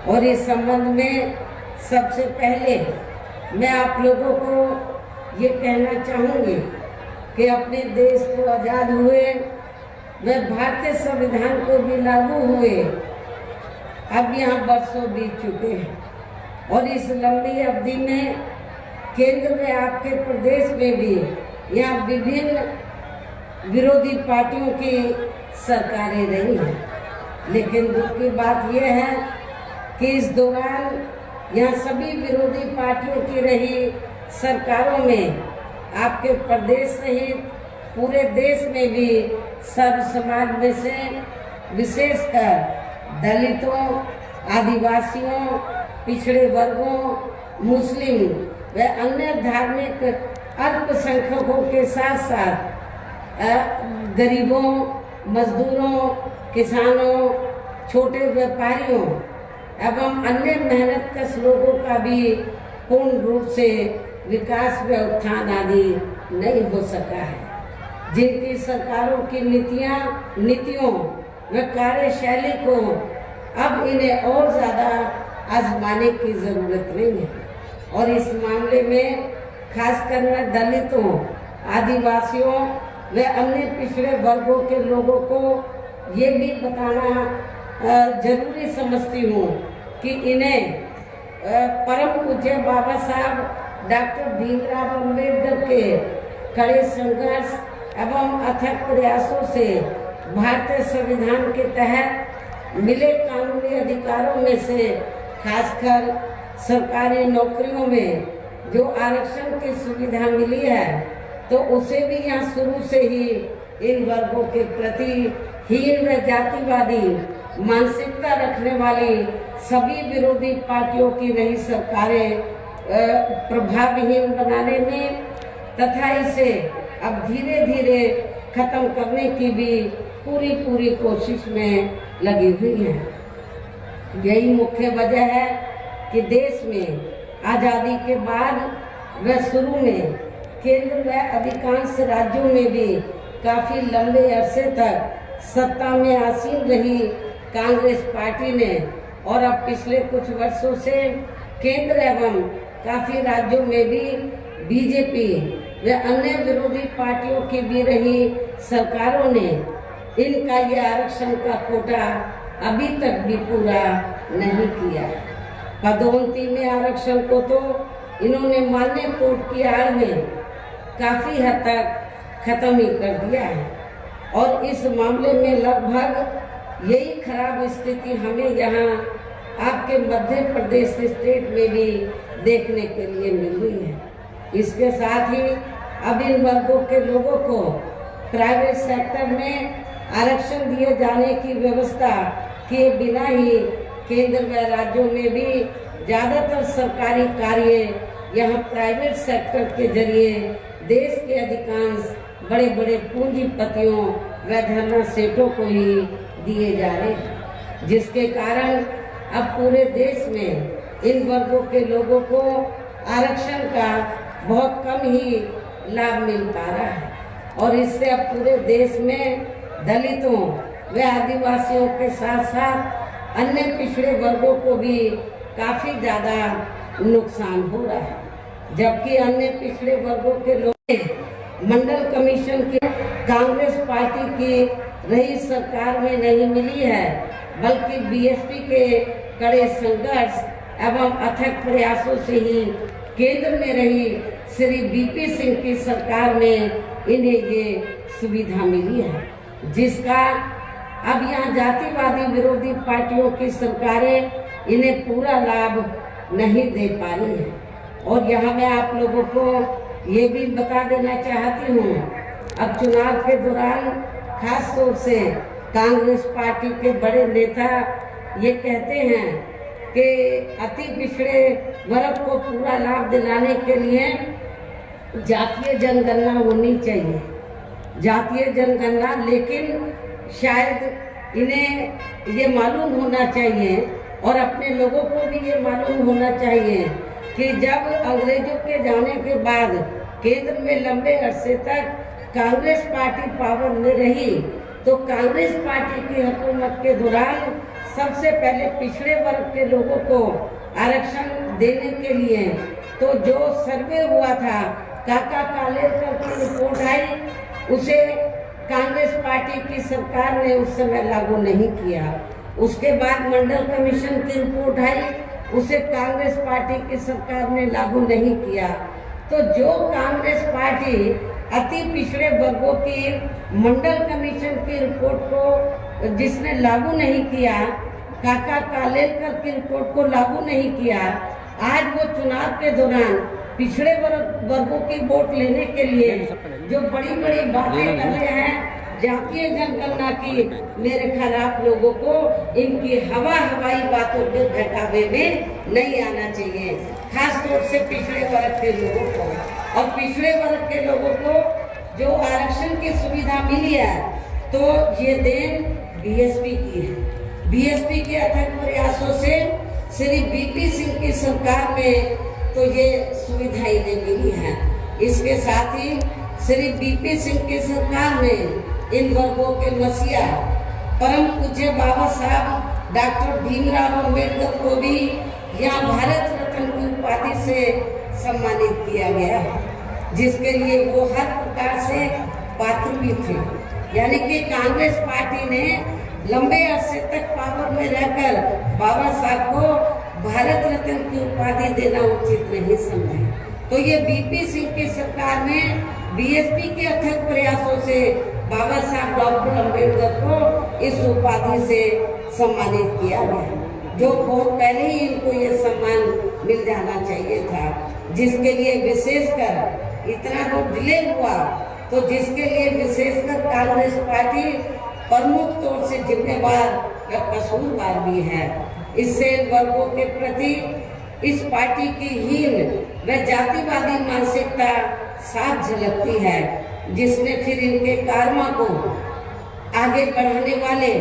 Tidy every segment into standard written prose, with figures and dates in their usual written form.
और इस संबंध में सबसे पहले मैं आप लोगों को ये कहना चाहूँगी कि अपने देश को आज़ाद हुए व भारतीय संविधान को भी लागू हुए अब यहाँ वर्षों बीत चुके हैं और इस लंबी अवधि में केंद्र में आपके प्रदेश में भी यहाँ विभिन्न विरोधी पार्टियों की सरकारें रही हैं, लेकिन दुख की बात यह है कि इस दौरान यहाँ सभी विरोधी पार्टियों की रही सरकारों में आपके प्रदेश सहित पूरे देश में भी सर्व समाज में से विशेषकर दलितों, आदिवासियों, पिछड़े वर्गों, मुस्लिम व अन्य धार्मिक अल्पसंख्यकों के साथ साथ गरीबों, मजदूरों, किसानों, छोटे व्यापारियों एवं अन्य मेहनतकश लोगों का भी पूर्ण रूप से विकास व उत्थान आदि नहीं हो सका है। जिनकी सरकारों की नीतियों व कार्यशैली को अब इन्हें और ज़्यादा आजमाने की ज़रूरत नहीं है और इस मामले में खासकर मैं दलितों, आदिवासियों व अन्य पिछड़े वर्गों के लोगों को ये भी बताना जरूरी समझती हूँ कि इन्हें परम पूज्य बाबा साहब डॉक्टर भीमराव अम्बेडकर के कड़े संघर्ष एवं अथक प्रयासों से भारतीय संविधान के तहत मिले कानूनी अधिकारों में से खासकर सरकारी नौकरियों में जो आरक्षण की सुविधा मिली है तो उसे भी यहाँ शुरू से ही इन वर्गों के प्रति हीन व जातिवादी मानसिकता रखने वाली सभी विरोधी पार्टियों की रही सरकारें प्रभावहीन बनाने में तथा इसे अब धीरे धीरे खत्म करने की भी पूरी कोशिश में लगी हुई है। यही मुख्य वजह है कि देश में आज़ादी के बाद व शुरू में केंद्र व अधिकांश राज्यों में भी काफ़ी लंबे अरसे तक सत्ता में आसीन रही कांग्रेस पार्टी ने और अब पिछले कुछ वर्षों से केंद्र एवं काफ़ी राज्यों में भी बीजेपी व अन्य विरोधी पार्टियों की भी रही सरकारों ने इनका यह आरक्षण का कोटा अभी तक भी पूरा नहीं किया। पदोन्नति में आरक्षण को तो इन्होंने मान्य कोर्ट की आड़ में काफ़ी हद तक खत्म ही कर दिया है और इस मामले में लगभग यही खराब स्थिति हमें यहाँ आपके मध्य प्रदेश स्टेट में भी देखने के लिए मिल रही है। इसके साथ ही अब इन वर्गों के लोगों को प्राइवेट सेक्टर में आरक्षण दिए जाने की व्यवस्था किए बिना ही केंद्र व राज्यों में भी ज़्यादातर सरकारी कार्य यहाँ प्राइवेट सेक्टर के जरिए देश के अधिकांश बड़े बड़े पूंजीपतियों व धर्म सेठों को ही दिए जा रहे हैं, जिसके कारण अब पूरे देश में इन वर्गों के लोगों को आरक्षण का बहुत कम ही लाभ मिल पा रहा है और इससे अब पूरे देश में दलितों व आदिवासियों के साथ साथ अन्य पिछड़े वर्गों को भी काफ़ी ज़्यादा नुकसान हो रहा है। जबकि अन्य पिछड़े वर्गों के लोग मंडल कमीशन की कांग्रेस पार्टी की रही सरकार में नहीं मिली है बल्कि बीएसपी के कड़े संघर्ष एवं अथक प्रयासों से ही केंद्र में रही श्री बीपी सिंह की सरकार में इन्हें ये सुविधा मिली है, जिसका अब यहाँ जातिवादी विरोधी पार्टियों की सरकारें इन्हें पूरा लाभ नहीं दे पा रही है। और यहाँ मैं आप लोगों को ये भी बता देना चाहती हूँ, अब चुनाव के दौरान खास तौर से कांग्रेस पार्टी के बड़े नेता ये कहते हैं कि अति पिछड़े वर्ग को पूरा लाभ दिलाने के लिए जातीय जनगणना होनी चाहिए, जातीय जनगणना, लेकिन शायद इन्हें ये मालूम होना चाहिए और अपने लोगों को भी ये मालूम होना चाहिए कि जब अंग्रेजों के जाने के बाद केंद्र में लंबे अरसे तक कांग्रेस पार्टी पावर में रही तो कांग्रेस पार्टी की हुकूमत के दौरान सबसे पहले पिछड़े वर्ग के लोगों को आरक्षण देने के लिए तो जो सर्वे हुआ था, काका कालेकर की रिपोर्ट आई, उसे कांग्रेस पार्टी की सरकार ने उस समय लागू नहीं किया। उसके बाद मंडल कमीशन की रिपोर्ट आई, उसे कांग्रेस पार्टी की सरकार ने लागू नहीं किया। तो जो कांग्रेस पार्टी अति पिछड़े वर्गों की मंडल कमीशन की रिपोर्ट को जिसने लागू नहीं किया, काका कालेकर की रिपोर्ट को लागू नहीं किया, आज वो चुनाव के दौरान पिछड़े वर्गों की वोट लेने के लिए जो बड़ी बड़ी बातें कर रहे हैं, जातीय जनगणना की, मेरे ख्याल आप लोगों को इनकी हवाई बातों के बहकावे में नहीं आना चाहिए, खास तौर से पिछड़े वर्ग के लोगों को। और पिछड़े वर्ग के लोगों को जो आरक्षण की सुविधा मिली है, तो ये देन बीएसपी की है। बीएसपी के अथक प्रयासों से श्री बीपी सिंह की सरकार में तो ये सुविधा इन्हें मिली है। इसके साथ ही श्री बीपी सिंह की सरकार में इन वर्गों के मसीहा परम पूज्य बाबा साहब डॉक्टर भीमराव अम्बेडकर को भी यहाँ भारत रत्न की उपाधि से सम्मानित किया गया है, जिसके लिए वो हर प्रकार से पात्र भी थे। यानी कि कांग्रेस पार्टी ने लंबे अरसे तक पावर में रहकर बाबा साहब को भारत रत्न की उपाधि देना उचित नहीं समझा। तो ये बीपी सिंह की सरकार में बीएसपी के अथक प्रयासों से बाबा साहब डॉक्टर अम्बेडकर को इस उपाधि से सम्मानित किया गया, जो बहुत पहले ही इनको ये सम्मान मिल जाना चाहिए था, जिसके लिए विशेषकर इतना वो डिले हुआ, तो जिसके लिए विशेषकर कांग्रेस पार्टी प्रमुख तौर से जिम्मेवार या कसूरवार भी है। इससे वर्गों के प्रति इस पार्टी की हीन व जातिवादी मानसिकता साफ झलकती है, जिसने फिर इनके कर्मा को आगे बढ़ाने वाले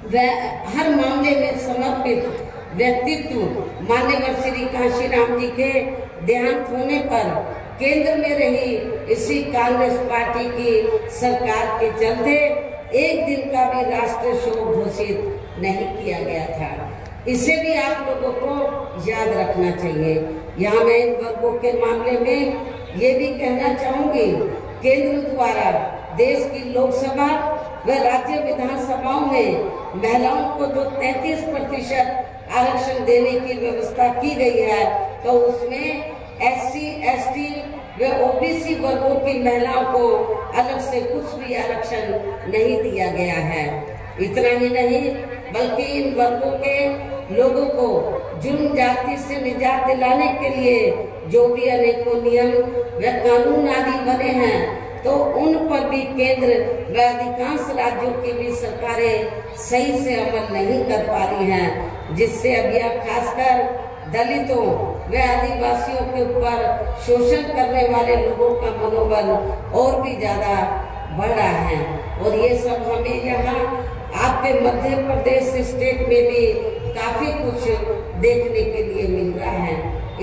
व हर मामले में समर्पित व्यक्तित्व मान्यवर श्री कांशीराम जी के देहांत होने पर केंद्र में रही इसी कांग्रेस पार्टी की सरकार के चलते एक दिन का भी राष्ट्रीय शोक घोषित नहीं किया गया था। इसे भी आप लोगों को याद रखना चाहिए। यहाँ मैं इन वर्गों के मामले में ये भी कहना चाहूँगी, केंद्र द्वारा देश की लोकसभा व राज्य विधानसभाओं में महिलाओं को जो 33% आरक्षण देने की व्यवस्था की गई है, तो उसमें SC, ST व OBC वर्गों की महिलाओं को अलग से कुछ भी आरक्षण नहीं दिया गया है। इतना ही नहीं, बल्कि इन वर्गों के लोगों को जुर्म जाति से निजात दिलाने के लिए जो भी अनेकों नियम व कानून आदि बने हैं, तो उन पर भी केंद्र व अधिकांश राज्यों की भी सरकारें सही से अमल नहीं कर पा रही हैं, जिससे अब यह खासकर दलितों व आदिवासियों के ऊपर शोषण करने वाले लोगों का मनोबल और भी ज्यादा बढ़ रहा है। और ये सब हमें यहाँ आपके मध्य प्रदेश स्टेट में भी काफी कुछ देखने के लिए मिल रहा है।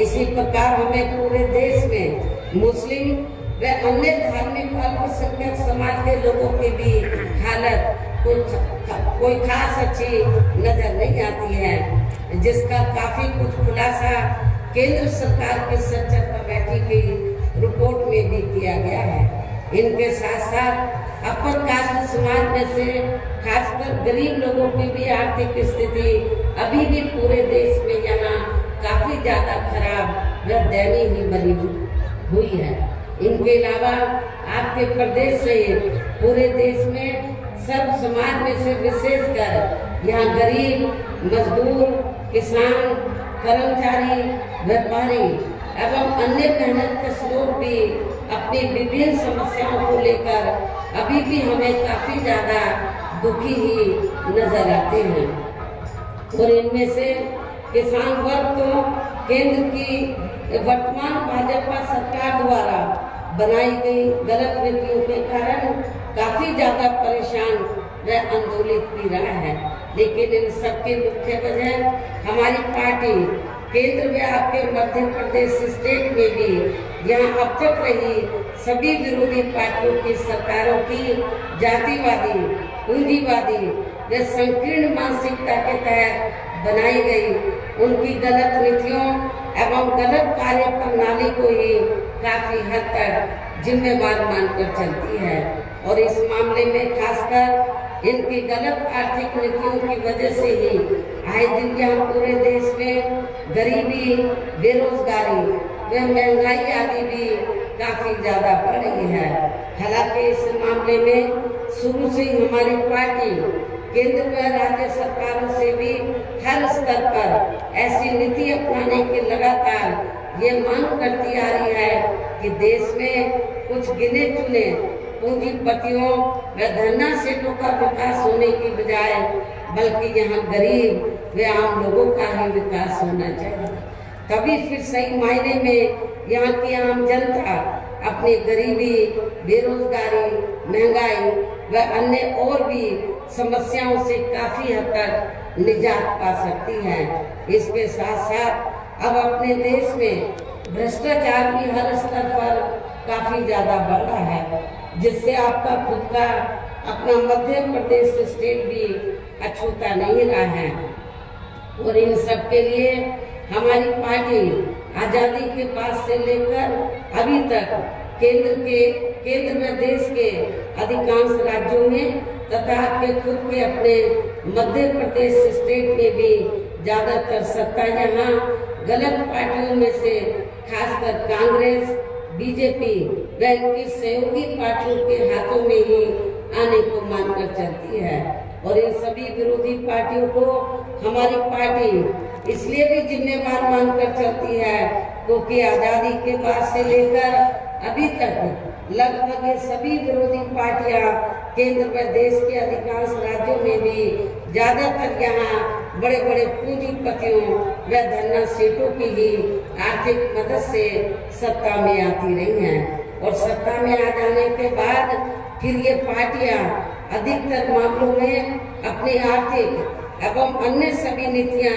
इसी प्रकार हमें पूरे देश में मुस्लिम व अन्य धार्मिक अल्पसंख्यक समाज के लोगों की भी हालत कोई खास अच्छी नजर नहीं आती है, जिसका काफी कुछ खुलासा केंद्र सरकार की सच्चा कमेटी की रिपोर्ट में भी किया गया है। इनके साथ साथ अपर कास्ट समाज में से खासकर गरीब लोगों की भी आर्थिक स्थिति अभी भी पूरे देश में यहाँ काफी ज्यादा खराब व दयनीय बनी हुई है। इनके अलावा आपके प्रदेश से पूरे देश में सर्व समाज में से विशेषकर यहाँ गरीब, मजदूर, किसान, कर्मचारी, व्यापारी एवं अन्य मेहनत के लोग भी अपनी विभिन्न समस्याओं को लेकर अभी भी हमें काफी ज्यादा दुखी ही नजर आते हैं। और इनमें से किसान वर्ग तो केंद्र की वर्तमान भाजपा सरकार द्वारा बनाई गई गलत नीतियों के कारण काफी ज्यादा परेशान व आंदोलित भी रहा है। लेकिन इन सबके मुख्य वजह हमारी पार्टी केंद्र में आपके मध्य प्रदेश स्टेट में भी यहाँ अब तक रही सभी विरोधी पार्टियों की सरकारों की जातिवादी, पूंजीवादी व संकीर्ण मानसिकता के तहत बनाई गई उनकी गलत नीतियों एवं गलत कार्य प्रणाली को ही काफी हद तक जिम्मेवार मानकर चलती है। और इस मामले में खासकर इनकी गलत आर्थिक नीतियों की वजह से ही आए दिन यहाँ पूरे देश में गरीबी, बेरोजगारी व महंगाई आदि भी काफी ज्यादा बढ़ रही है। हालांकि इस मामले में शुरू से ही हमारी पार्टी केंद्र व राज्य सरकारों से भी हर स्तर पर ऐसी नीति अपनाने की लगातार ये मांग करती आ रही है कि देश में कुछ गिने चुने पूंजीपतियों व धन्ना सेठों का विकास होने की बजाय बल्कि यहाँ गरीब व आम लोगों का ही विकास होना चाहिए। तभी फिर सही मायने में यहाँ की आम जनता अपनी गरीबी, बेरोजगारी, महंगाई व अन्य और भी समस्याओं से काफी हद तक निजात पा सकती है। इसके साथ साथ अब अपने देश में भ्रष्टाचार भी हर स्तर पर काफी ज्यादा बढ़ रहा है, जिससे आपका खुद का अपना मध्य प्रदेश स्टेट भी अछूता नहीं रहा है। और इन सब के लिए हमारी पार्टी आजादी के बाद से लेकर अभी तक केंद्र व देश के अधिकांश राज्यों में तथा आपके खुद के अपने मध्य प्रदेश स्टेट में भी ज्यादातर सत्ता यहाँ गलत पार्टियों में से खासकर कांग्रेस, बीजेपी व इनकी सहयोगी पार्टियों के हाथों में ही आने को मानकर चलती है। और इन सभी विरोधी पार्टियों को हमारी पार्टी इसलिए भी जिम्मेवार मानकर चलती है क्योंकि आजादी के बाद से लेकर अभी तक लगभग ये सभी विरोधी पार्टियां केंद्र व देश के अधिकांश राज्यों में भी ज्यादातर यहाँ बड़े बड़े पूंजीपतियों व धन्ना सेठों की ही आर्थिक मदद से सत्ता में आती रही हैं। और सत्ता में आ जाने के बाद फिर ये पार्टियां अधिकतर मामलों में अपनी आर्थिक एवं अन्य सभी नीतियां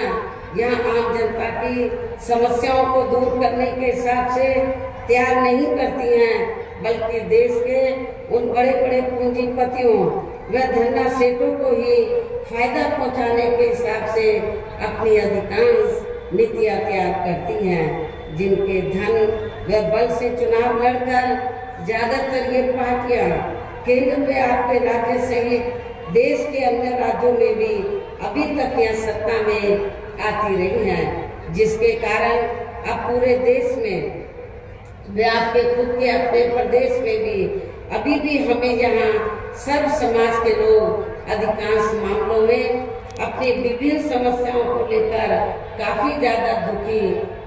यहाँ आम जनता की समस्याओं को दूर करने के हिसाब से तैयार नहीं करती हैं, बल्कि देश के उन बड़े बड़े पूंजीपतियों व धन्ना सेठों को ही फायदा पहुंचाने के हिसाब से अपनी अधिकांश नीतियां तैयार करती हैं, जिनके धन व बल से चुनाव लड़कर ज्यादातर ये पार्टियां केंद्र में आपके राज्य सहित देश के अन्य राज्यों में भी अभी तक यह सत्ता में आती रही हैं, जिसके कारण अब पूरे देश में वे आपके खुद के अपने प्रदेश में भी अभी भी हमें यहाँ सब समाज के लोग अधिकांश मामलों में अपनी विभिन्न समस्याओं को लेकर काफी ज्यादा दुखी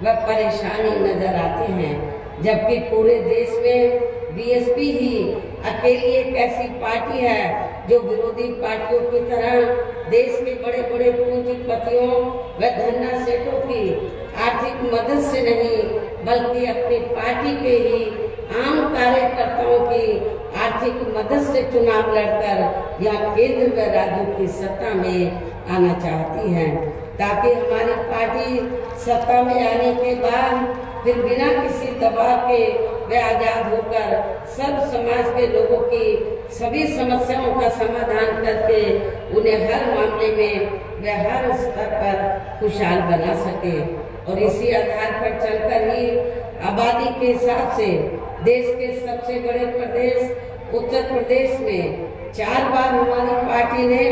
व परेशानी नजर आते हैं, जबकि पूरे देश में बीएसपी ही अकेली एक ऐसी पार्टी है जो विरोधी पार्टियों की तरह देश के बड़े बड़े पूंजीपतियों व धन्ना सेठों की आर्थिक मदद से नहीं बल्कि अपनी पार्टी के ही आम कार्यकर्ताओं की आर्थिक मदद से चुनाव लड़कर यहाँ केंद्र व राज्यों की सत्ता में आना चाहती हैं, ताकि हमारी पार्टी सत्ता में आने के बाद फिर बिना किसी दबाव के वे आजाद होकर सब समाज के लोगों की सभी समस्याओं का समाधान करके उन्हें हर मामले में वे हर स्तर पर खुशहाल बना सके। और इसी आधार पर चलकर ही आबादी के हिसाब से देश के सबसे बड़े प्रदेश उत्तर प्रदेश में 4 बार हमारी पार्टी ने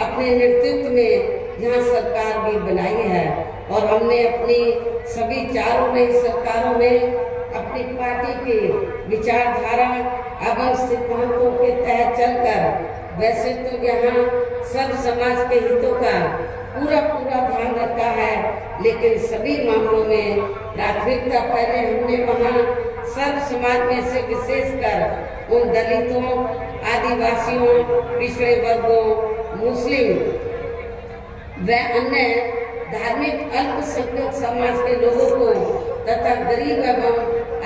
अपने नेतृत्व में यहाँ सरकार भी बनाई है। और हमने अपनी सभी चारों नई सरकारों में अपनी पार्टी के विचारधारा एवं सिद्धांतों के तहत चलकर वैसे तो यहाँ सब समाज के हितों का पूरा ध्यान रखा है, लेकिन सभी मामलों में प्राथमिकता पहले हमने वहाँ सब समाज में से विशेषकर उन दलितों, आदिवासियों, पिछड़े वर्गों, मुस्लिम व अन्य धार्मिक अल्पसंख्यक समाज के लोगों को तथा गरीब एवं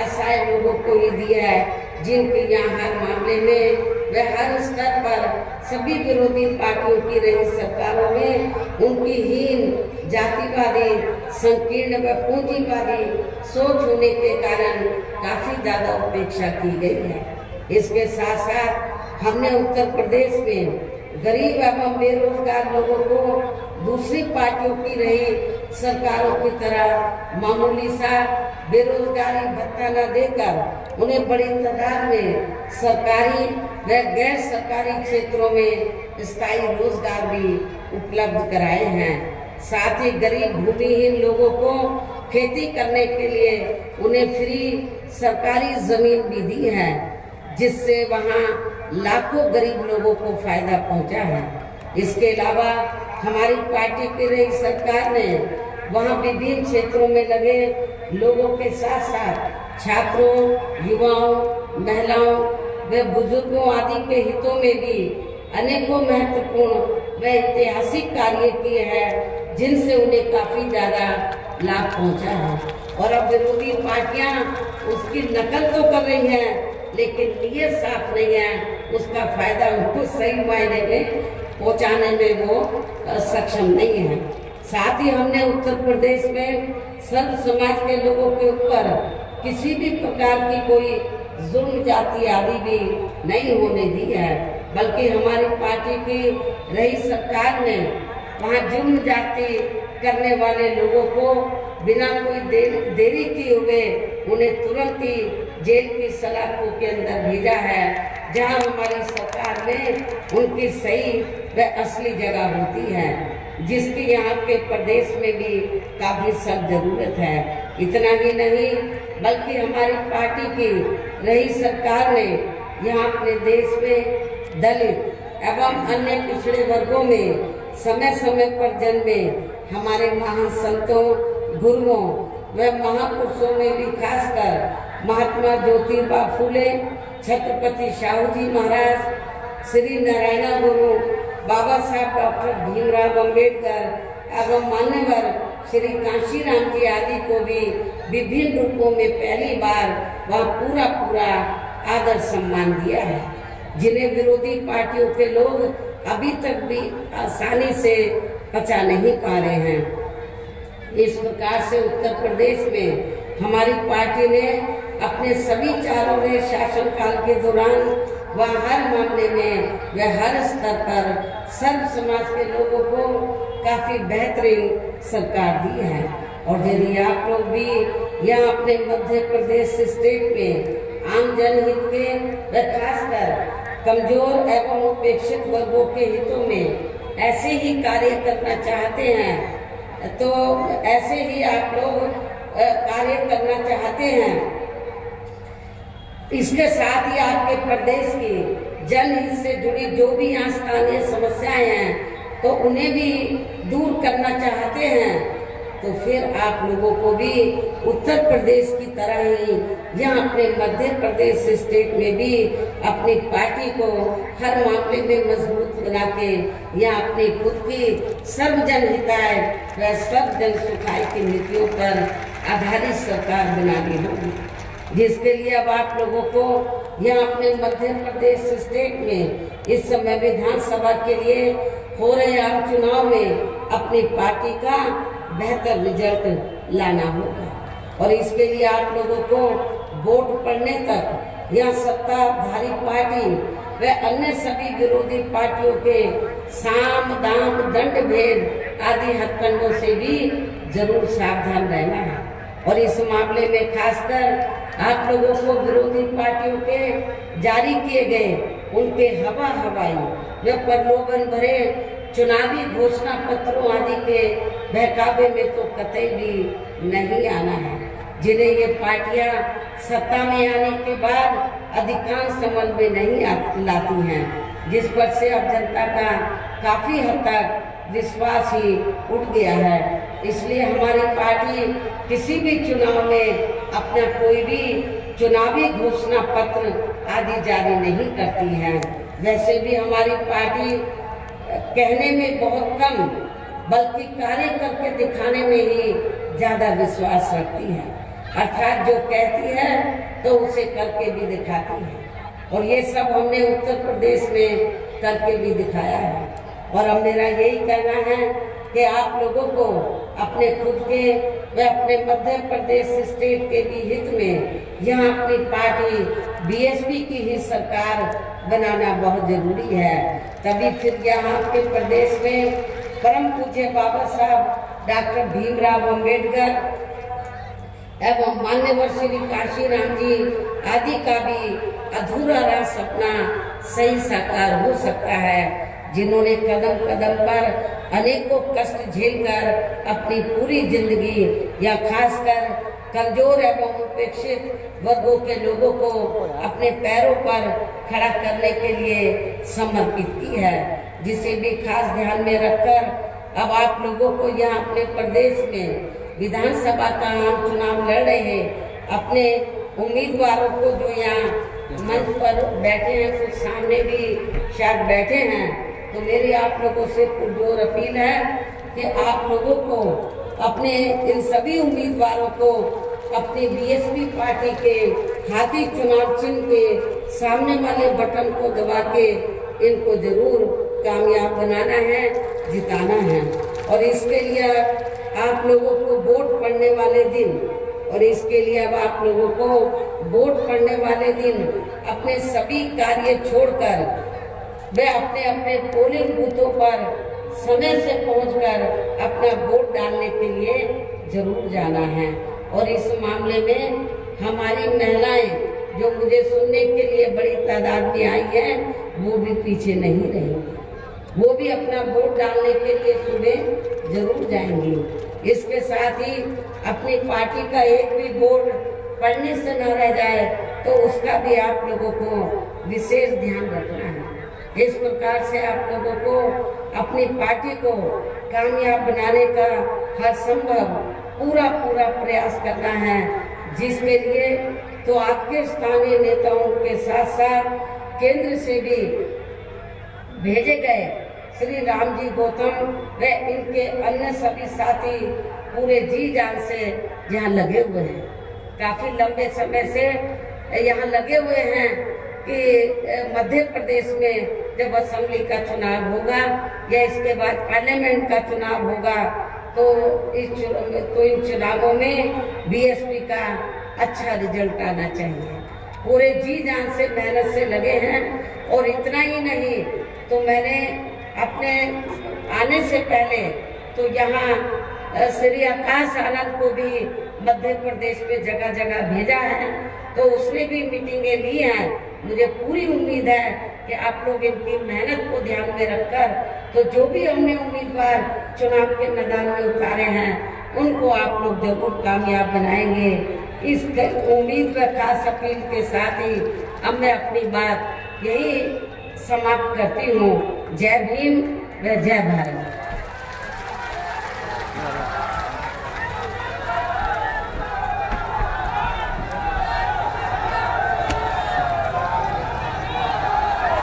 असहाय लोगों को ही दिया है, जिनके यहाँ हर मामले में व हर स्तर पर सभी विरोधी पार्टियों की रही सरकारों में उनकी हीन, जातिवादी, संकीर्ण व पूंजीवादी सोच होने के कारण काफी ज्यादा उपेक्षा की गई है। इसके साथ साथ हमने उत्तर प्रदेश में गरीब एवं बेरोजगार लोगों को दूसरी पार्टियों की रही सरकारों की तरह मामूली सा बेरोजगारी भत्ता न देकर उन्हें बड़ी तादाद में सरकारी व गैर सरकारी क्षेत्रों में स्थायी रोजगार भी उपलब्ध कराए हैं। साथ ही गरीब भूमिहीन लोगों को खेती करने के लिए उन्हें फ्री सरकारी जमीन भी दी है, जिससे वहाँ लाखों गरीब लोगों को फायदा पहुँचा है। इसके अलावा हमारी पार्टी की रही सरकार ने वहाँ विभिन्न क्षेत्रों में लगे लोगों के साथ साथ छात्रों, युवाओं, महिलाओं व बुजुर्गों आदि के हितों में भी अनेकों महत्वपूर्ण व ऐतिहासिक कार्य किए हैं, जिनसे उन्हें काफी ज्यादा लाभ पहुंचा है। और अब विरोधी पार्टियां उसकी नकल तो कर रही हैं, लेकिन नीयत साफ नहीं है, उसका फायदा उनको सही मायने में पहुंचाने में वो सक्षम नहीं है। साथ ही हमने उत्तर प्रदेश में सर्व समाज के लोगों के ऊपर किसी भी प्रकार की कोई जुल्म जाति आदि भी नहीं होने दी है, बल्कि हमारी पार्टी की रही सरकार ने वहाँ जुल्म जाति करने वाले लोगों को बिना कोई देरी किए हुए उन्हें तुरंत ही जेल की सलाखों के अंदर भेजा है, जहाँ हमारी सरकार में उनकी सही व असली जगह होती है, जिसकी यहाँ के प्रदेश में भी काफी सख्त जरूरत है। इतना ही नहीं, बल्कि हमारी पार्टी की रही सरकार ने यहाँ अपने देश में दलित एवं अन्य पिछड़े वर्गों में समय समय पर जन्मे हमारे महान संतों, गुरुओं व महापुरुषों में भी खासकर महात्मा ज्योतिबा फूले, छत्रपति शाहू जी महाराज, श्री नारायण गुरु, बाबा साहब डॉक्टर भीमराव अम्बेडकर एवं मान्यवर श्री कांशीराम जी आदि को भी विभिन्न रूपों में पहली बार वह पूरा आदर सम्मान दिया है, जिन्हें विरोधी पार्टियों के लोग अभी तक भी आसानी से पचा नहीं पा रहे हैं। इस प्रकार से उत्तर प्रदेश में हमारी पार्टी ने अपने सभी 4 वर्ष शासनकाल के दौरान वह हर मामले में व हर स्तर पर सर्व समाज के लोगों को काफी बेहतरीन सरकार दी है। और यदि आप लोग भी यहाँ अपने मध्य प्रदेश स्टेट में आम जनहित के व खासकर कमजोर एवं उपेक्षित वर्गों के हितों में ऐसे ही कार्य करना चाहते हैं, तो ऐसे ही आप लोग कार्य करना चाहते हैं। इसके साथ ही आपके प्रदेश की जनहित से जुड़ी जो भी यहाँ स्थानीय समस्याएं हैं, तो उन्हें भी दूर करना चाहते हैं, तो फिर आप लोगों को भी उत्तर प्रदेश की तरह ही यहाँ अपने मध्य प्रदेश स्टेट में भी अपनी पार्टी को हर मामले में मजबूत बना के यहाँ अपनी खुद की सर्वजन हिताय व सर्वजन सुखाय की नीतियों पर आधारित सरकार बनानी होगी, जिसके लिए अब आप लोगों को यहाँ अपने मध्य प्रदेश स्टेट में इस समय विधानसभा के लिए हो रहे आम चुनाव में अपनी पार्टी का बेहतर रिजल्ट लाना होगा। और इसके लिए आप लोगों को वोट पड़ने तक यह सत्ताधारी पार्टी व अन्य सभी विरोधी पार्टियों के साम दाम दंड भेद आदि हथकंडों से भी जरूर सावधान रहना है। और इस मामले में खासकर आप लोगों को विरोधी पार्टियों के जारी किए गए उनके हवाई व प्रलोभन भरे चुनावी घोषणा पत्रों आदि के बहकावे में तो कतई भी नहीं आना है, जिन्हें ये पार्टियां सत्ता में आने के बाद अधिकांश अमल में नहीं लाती हैं, जिस पर से अब जनता का काफी हद तक विश्वास ही उठ गया है। इसलिए हमारी पार्टी किसी भी चुनाव में अपना कोई भी चुनावी घोषणा पत्र आदि जारी नहीं करती है। वैसे भी हमारी पार्टी कहने में बहुत कम बल्कि कार्य करके दिखाने में ही ज्यादा विश्वास रखती है, अर्थात जो कहती है तो उसे करके भी दिखाती है। और ये सब हमने उत्तर प्रदेश में करके भी दिखाया है। और अब मेरा यही कहना है कि आप लोगों को अपने खुद के व अपने मध्य प्रदेश स्टेट के भी हित में यहाँ अपनी पार्टी बीएसपी की ही सरकार बनाना बहुत जरूरी है। तभी फिर यहाँ के प्रदेश में परम पूज्य बाबा साहब डॉक्टर भीमराव अंबेडकर एवं मान्यवर श्री काशीराम जी आदि का भी अधूरा रहा सपना सही साकार हो सकता है, जिन्होंने कदम कदम पर अनेकों कष्ट झेलकर अपनी पूरी जिंदगी या खासकर कमजोर एवं उपेक्षित वर्गों के लोगों को अपने पैरों पर खड़ा करने के लिए समर्पित की है, जिसे भी खास ध्यान में रखकर अब आप लोगों को यहाँ अपने प्रदेश में विधानसभा का आम चुनाव लड़ रहे हैं। अपने उम्मीदवारों को जो यहाँ मंच पर बैठे हैं, कुछ सामने भी शायद बैठे हैं, तो मेरी आप लोगों से पुरजोर अपील है कि आप लोगों को अपने इन सभी उम्मीदवारों को अपनी बीएसपी पार्टी के हाथी चुनाव चिन्ह के सामने वाले बटन को दबा के इनको जरूर कामयाब बनाना है, जिताना है। और इसके लिए आप लोगों को वोट पड़ने वाले दिन अब आप लोगों को वोट पड़ने वाले दिन अपने सभी कार्य छोड़कर वे अपने अपने पोलिंग बूथों पर समय से पहुंचकर अपना वोट डालने के लिए जरूर जाना है। और इस मामले में हमारी महिलाएं जो मुझे सुनने के लिए बड़ी तादाद में आई हैं, वो भी पीछे नहीं रहेंगी, वो भी अपना वोट डालने के लिए सुबह जरूर जाएंगी। इसके साथ ही अपनी पार्टी का एक भी वोट पढ़ने से न रह जाए तो उसका भी आप लोगों को विशेष ध्यान रखना है। इस प्रकार से आप लोगों को अपनी पार्टी को कामयाब बनाने का हर संभव पूरा प्रयास करना है, जिसके लिए तो आपके स्थानीय नेताओं के साथ साथ केंद्र से भी भेजे गए श्री राम जी गौतम व इनके अन्य सभी साथी पूरे जी जान से यहाँ लगे हुए हैं। काफी लंबे समय से यहाँ लगे हुए हैं कि मध्य प्रदेश में जब असेंबली का चुनाव होगा या इसके बाद पार्लियामेंट का चुनाव होगा तो इन चुनावों में बीएसपी का अच्छा रिजल्ट आना चाहिए। पूरे जी जान से मेहनत से लगे हैं। और इतना ही नहीं तो मैंने अपने आने से पहले तो यहाँ श्री आकाश आनंद को भी मध्य प्रदेश में जगह जगह भेजा है, तो उसने भी मीटिंगें ली हैं। मुझे पूरी उम्मीद है कि आप लोग इनकी मेहनत को ध्यान में रखकर तो जो भी हमने उम्मीदवार चुनाव के मैदान में उतारे हैं उनको आप लोग जरूर कामयाब बनाएंगे। इस उम्मीद व खास अपील के साथ ही अब मैं अपनी बात यही समाप्त करती हूँ। जय भीम व जय भारत।